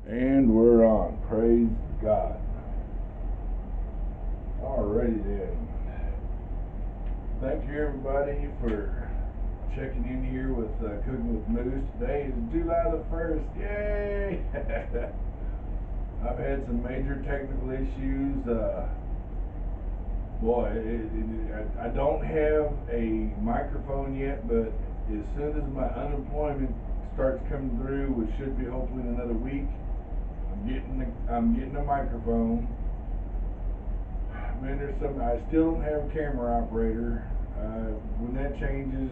And we're on. Praise God. Alrighty then. Thank you everybody for checking in here with Cooking with Moose. Today is July the 1st. Yay! I've had some major technical issues. I don't have a microphone yet, but as soon as my unemployment starts coming through, which should be hopefully in another week, I'm getting a microphone. Man, I still don't have a camera operator. When that changes,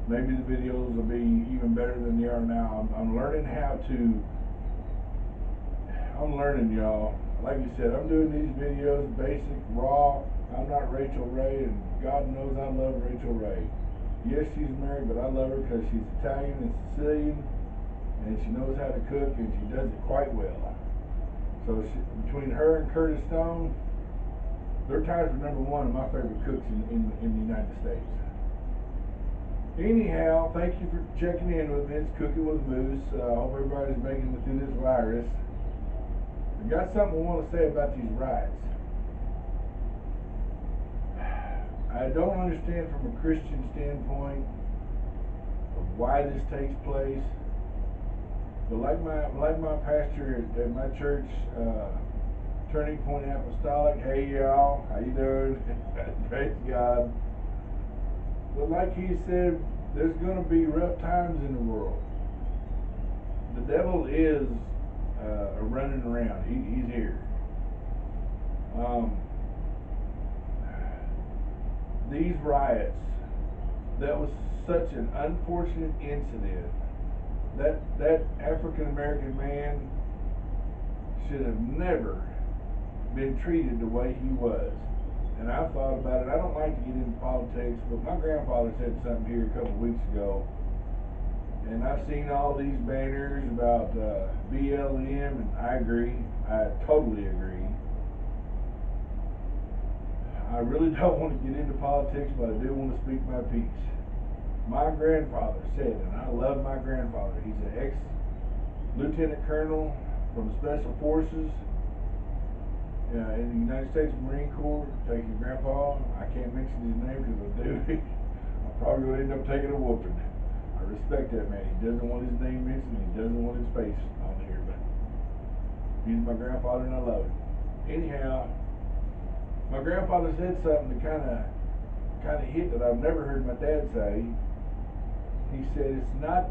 maybe the videos will be even better than they are now. I'm learning how to. I'm learning, y'all. Like you said, I'm doing these videos basic, raw. I'm not Rachel Ray, and God knows I love Rachel Ray. Yes, she's married, but I love her because she's Italian and Sicilian, and she knows how to cook, and she does it quite well. So between her and Curtis Stone, they're tied for number one of my favorite cooks in the United States. Anyhow, thank you for checking in with me. It's Cooking with Moose. I hope everybody's making it through this virus. I got something I want to say about these riots. I don't understand from a Christian standpoint of why this takes place. But like my pastor at my church, Turning Point Apostolic, hey y'all, how you doing? Praise God. But like he said, there's going to be rough times in the world. The devil is running around. He's here. These riots, that was such an unfortunate incident. That African American man should have never been treated the way he was. And I thought about it. I don't like to get into politics, but my grandfather said something here a couple of weeks ago, and I've seen all these banners about BLM, and I agree. I totally agree. I really don't want to get into politics, but I do want to speak my piece. My grandfather said, and I love my grandfather, he's an ex-lieutenant colonel from Special Forces in the United States Marine Corps. Thank you, Grandpa. I can't mention his name because I do. I'm probably going to end up taking a whooping. I respect that man. He doesn't want his name mentioned. He doesn't want his face on here, but he's my grandfather and I love him. Anyhow, my grandfather said something that kind of hit that I've never heard my dad say. He said, it's not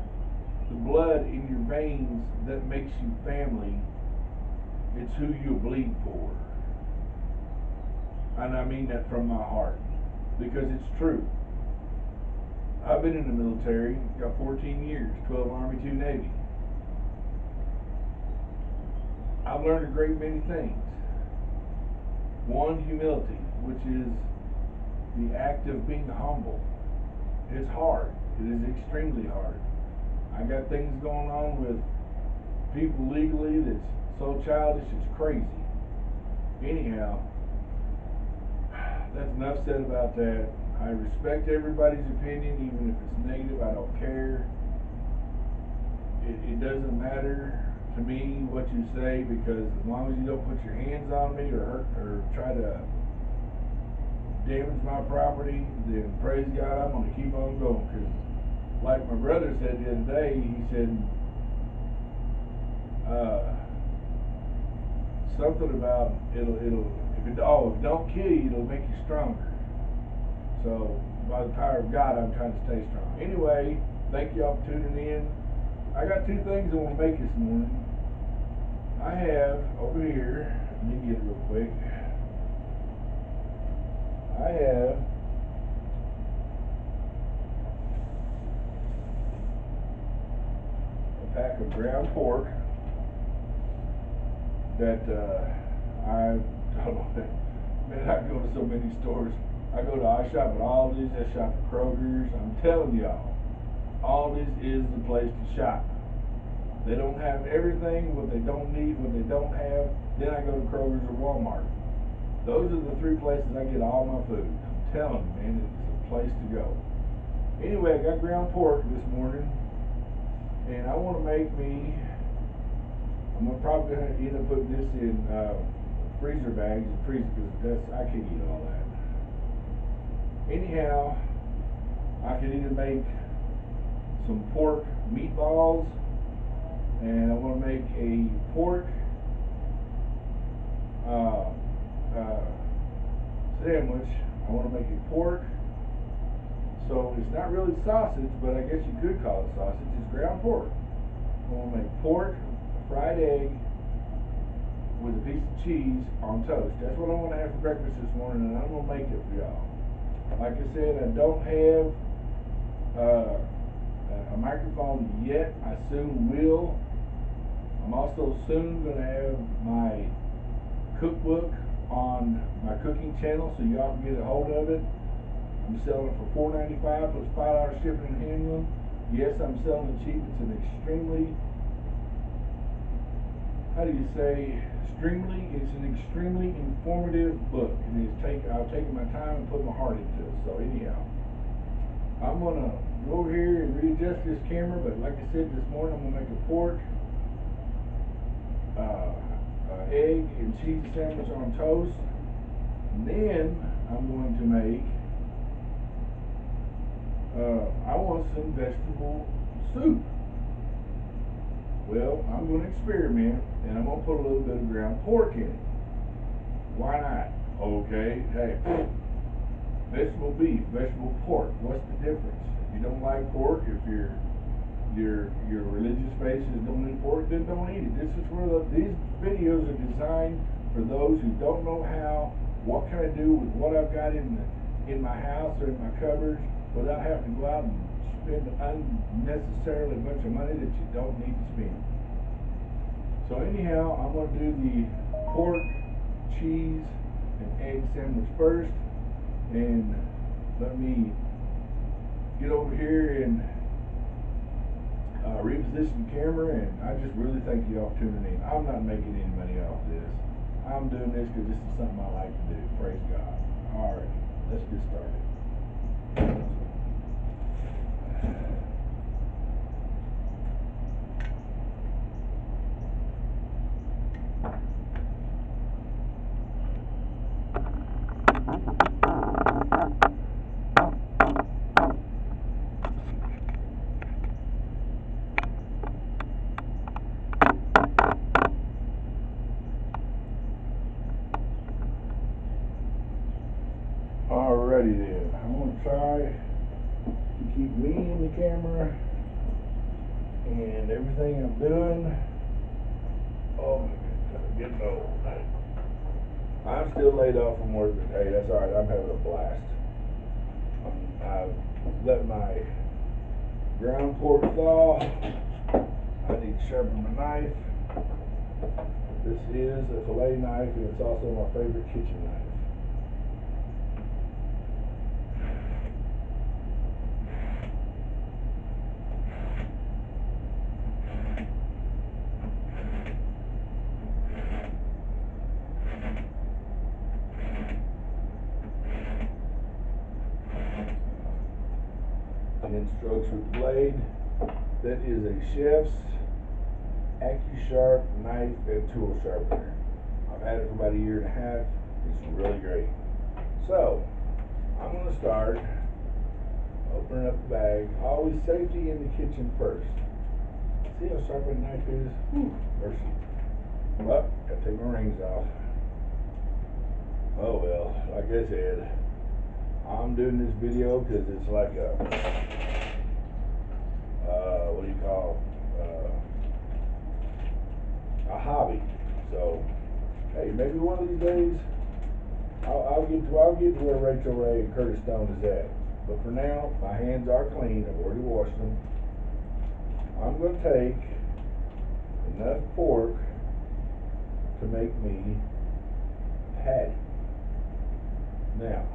the blood in your veins that makes you family, it's who you bleed for. And I mean that from my heart, because it's true. I've been in the military, got 14 years, 12 Army, 2 Navy. I've learned a great many things. One, humility, which is the act of being humble. It's hard. It is extremely hard. I got things going on with people legally that's so childish it's crazy. Anyhow, that's enough said about that. I respect everybody's opinion, even if it's negative. I don't care. It doesn't matter to me what you say, because as long as you don't put your hands on me or hurt or try to damage my property, then praise God, I'm going to keep on going. Because like my brother said the other day, he said something about if it don't kill you, it'll make you stronger. So by the power of God, I'm trying to stay strong. Anyway, thank y'all for tuning in. I got 2 things I want to make this morning. I have over here, let me get it real quick. I have a pack of ground pork that I don't know, man, I go to so many stores. I shop at Aldi's, I shop at Kroger's. I'm telling y'all, Aldi's is the place to shop. They don't have everything, what they don't need, what they don't have. Then I go to Kroger's or Walmart. Those are the 3 places I get all my food. I'm telling you, man, it's a place to go. Anyway, I got ground pork this morning, and I want to make me a I'm gonna probably end up putting this in freezer bags and freeze it because I can't eat all that. Anyhow, I could either make some pork meatballs, and I want to make a pork sandwich. I want to make a pork, so it's not really sausage, but I guess you could call it sausage. It's ground pork. I want to make pork, fried egg, with a piece of cheese on toast. That's what I want to have for breakfast this morning, and I'm going to make it for y'all. Like I said, I don't have a microphone yet. I soon will. I'm also soon going to have my cookbook on my cooking channel, so y'all can get a hold of it. I'm selling it for $4.95 plus $5 shipping and handling. Yes, I'm selling it cheap. It's an extremely, how do you say, it's an extremely informative book, and I've taken my time and put my heart into it. So anyhow, I'm gonna go over here and readjust this camera, but like I said this morning, I'm gonna make a pork, egg and cheese sandwich on toast, and then I'm going to make I want some vegetable soup. Well, I'm going to experiment, and I'm going to put a little bit of ground pork in it. Why not? Okay, hey, vegetable beef, vegetable pork, what's the difference? If you don't like pork, if your religious faith says don't eat pork, then don't eat it. This is where these videos are designed for those who don't know what can I do with what I've got in my house or in my cupboards without having to go out and spend unnecessarily a bunch of money that you don't need to spend. So anyhow, I'm going to do the pork, cheese, and egg sandwich first, and let me get over here and reposition the camera. And I just really thank you all for tuning in. I'm not making any money off this. I'm doing this because this is something I like to do. Praise God. All right, let's get started. Alrighty then, I'm going to try to keep me in the camera and everything I'm doing. Oh my goodness, I'm getting old. I'm still laid off from work, but hey, that's alright, I'm having a blast. I've let my ground pork thaw. I need to sharpen my knife. This is a fillet knife, and it's also my favorite kitchen knife. Strokes with the blade. That is a Chef's AccuSharp knife and tool sharpener. I've had it for about 1.5 years. It's really great. So I'm going to start opening up the bag. Always safety in the kitchen first. See how sharp that knife is? Whew, mercy. Well, gotta take my rings off. Oh well, like I said, I'm doing this video because it's like a hobby. So hey, maybe one of these days I'll get to where Rachel Ray and Curtis Stone is at. But for now, my hands are clean. I've already washed them. I'm going to take enough pork to make me a patty. Now,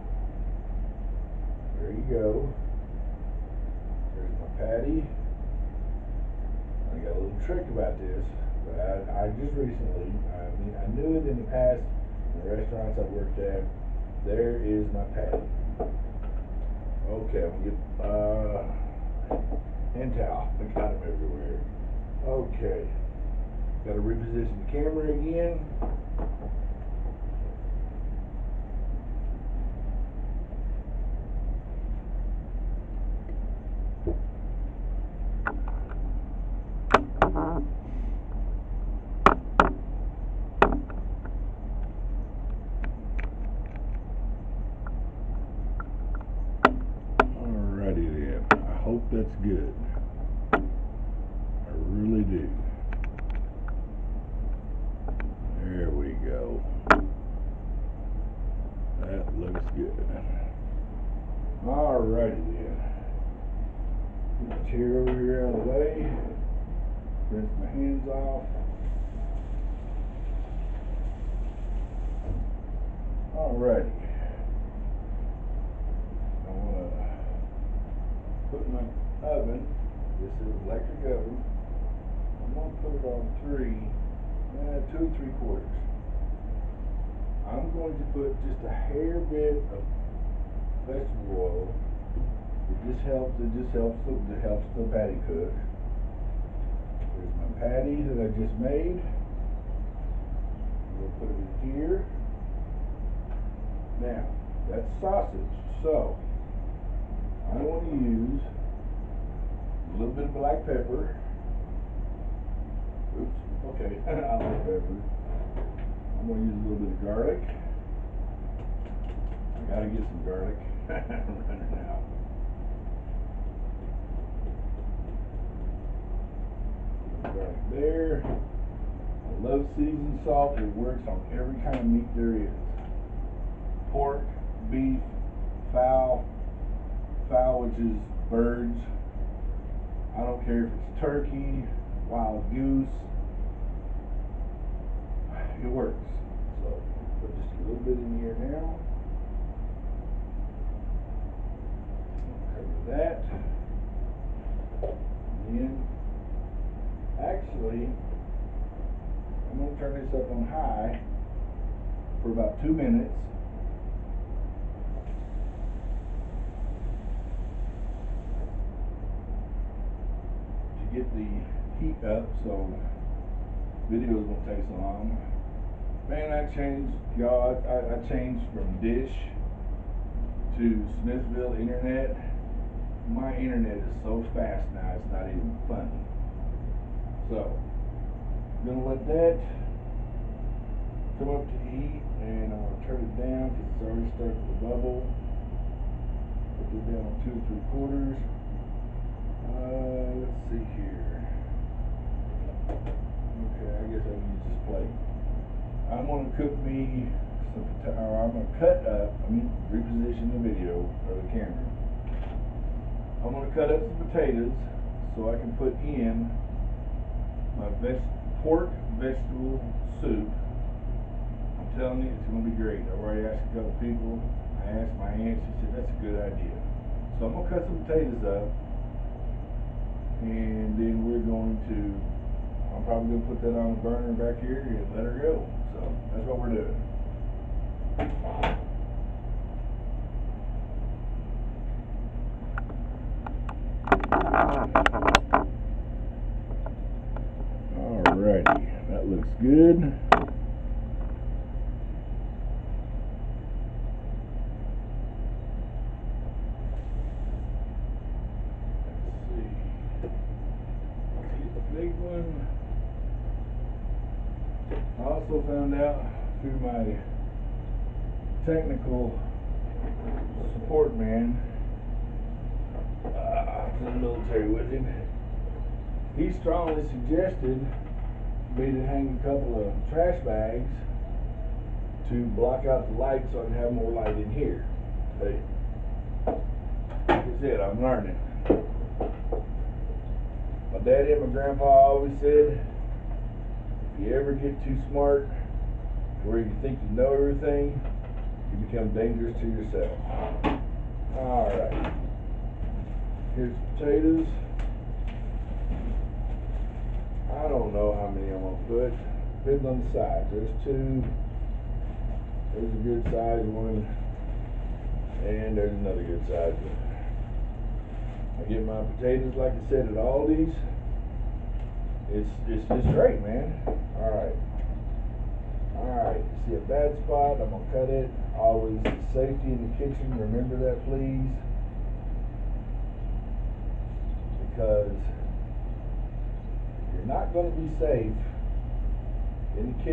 there you go. There's my patty. I got a little trick about this, but I just recently, I knew it in the past in the restaurants I've worked at. There is my patty. Okay, I'm going to get hand towel. I got them everywhere. Okay. Got to reposition the camera again. Alrighty then. I hope that's good. I really do. There we go. That looks good. Alrighty then. Get my chair over here out of the way. Rinse my hands off. Alrighty. I want to put my oven. This is electric oven. I'm going to put it on 2 3/4. I'm going to put just a hair bit of vegetable oil. It just helps the patty cook. There's my patty that I just made. We'll put it in here. Now, that's sausage, so I want to use a little bit of black pepper. Oops, okay, I like pepper. I'm going to use a little bit of garlic. I got to get some garlic. I'm running out. Garlic there. I love seasoned salt. It works on every kind of meat there is. Pork, beef, fowl, which is birds. I don't care if it's turkey, wild goose. It works. So put just a little bit in here now. Cover that. And then, actually, I'm going to turn this up on high for about 2 minutes. Get the heat up so videos won't take so long. Man, I changed, y'all. I changed from Dish to Smithville Internet. My internet is so fast now, it's not even funny. So, I'm gonna let that come up to heat, and I'm gonna turn it down because it's already starting to bubble. Put it down on 2 3/4. Let's see here. Okay, I guess I can use this plate. I'm going to cook me some I'm going to cut up, reposition the video or the camera. I'm going to cut up some potatoes so I can put in my pork vegetable soup. I'm telling you, it's going to be great. I've already asked a couple people. I asked my aunt, she said that's a good idea. So I'm going to cut some potatoes up. And then I'm probably going to put that on the burner back here and let her go. So that's what we're doing. Alrighty, that looks good. Big one. I also found out through my technical support man, in the military with him, he strongly suggested me to hang a couple of trash bags to block out the light so I can have more light in here. Hey, like I said, I'm learning. My daddy and my grandpa always said, if you ever get too smart where you think you know everything, you become dangerous to yourself. Alright. Here's the potatoes. I don't know how many I'm going to put. Depends on the size. There's 2. There's a good size one. And there's another good size one. I get my potatoes, like I said, at Aldi's. It's great, man. Alright, see a bad spot, I'm gonna cut it. Always safety in the kitchen, remember that, please. Because you're not gonna be safe in the kitchen